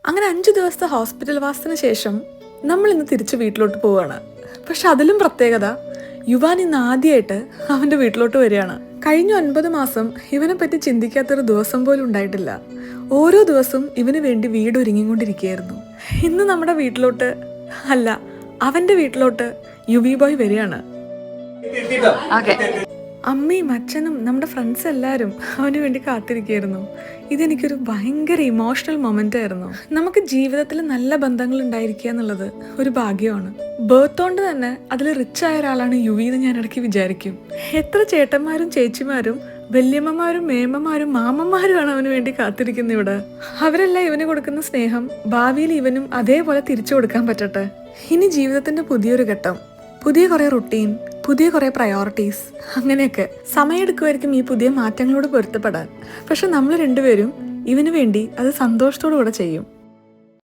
അങ്ങനെ 5 ദിവസത്തെ ഹോസ്പിറ്റൽ വാസത്തിന് ശേഷം നമ്മൾ ഇന്ന് തിരിച്ച് വീട്ടിലോട്ട് പോവുകയാണ്. പക്ഷെ അതിലും പ്രത്യേകത, യുവാൻ ഇന്ന് ആദ്യമായിട്ട് അവൻ്റെ വീട്ടിലോട്ട് വരികയാണ്. കഴിഞ്ഞ 9 മാസം ഇവനെ പറ്റി ചിന്തിക്കാത്തൊരു ദിവസം പോലും ഉണ്ടായിട്ടില്ല. ഓരോ ദിവസവും ഇവന് വേണ്ടി വീട് ഒരുങ്ങിക്കൊണ്ടിരിക്കുകയായിരുന്നു. ഇന്ന് നമ്മുടെ വീട്ടിലോട്ട് അല്ല, അവൻ്റെ വീട്ടിലോട്ട് യുവി ബോയ് വരികയാണ്. അമ്മയും അച്ഛനും നമ്മുടെ ഫ്രണ്ട്സ് എല്ലാവരും അവന് വേണ്ടി കാത്തിരിക്കുകയായിരുന്നു. ഇതെനിക്കൊരു ഭയങ്കര ഇമോഷണൽ മൊമെൻ്റ് ആയിരുന്നു. നമുക്ക് ജീവിതത്തിൽ നല്ല ബന്ധങ്ങൾ ഉണ്ടായിരിക്കുക എന്നുള്ളത് ഒരു ഭാഗ്യമാണ്. ബർത്ത് കൊണ്ട് തന്നെ അതിൽ റിച്ച് ആയ ഒരാളാണ് യുവി എന്ന് ഞാൻ ഇടയ്ക്ക് വിചാരിക്കും. എത്ര ചേട്ടന്മാരും ചേച്ചിമാരും വല്യമ്മമാരും മേമ്മമാരും മാമന്മാരുമാണ് അവന് വേണ്ടി കാത്തിരിക്കുന്നത് ഇവിടെ. അവരെല്ലാം ഇവന് കൊടുക്കുന്ന സ്നേഹം ഭാവിയിൽ ഇവനും അതേപോലെ തിരിച്ചു കൊടുക്കാൻ പറ്റട്ടെ. ഇനി ജീവിതത്തിന്റെ പുതിയൊരു ഘട്ടം, പുതിയ കുറേ റുട്ടീൻ, പുതിയ കുറേ പ്രയോറിറ്റീസ്, അങ്ങനെയൊക്കെ സമയമെടുക്കുമായിരിക്കും ഈ പുതിയ മാറ്റങ്ങളോട് പൊരുത്തപ്പെടാൻ. പക്ഷെ നമ്മൾ രണ്ടുപേരും ഇവന് വേണ്ടി അത് സന്തോഷത്തോടു കൂടെ ചെയ്യും.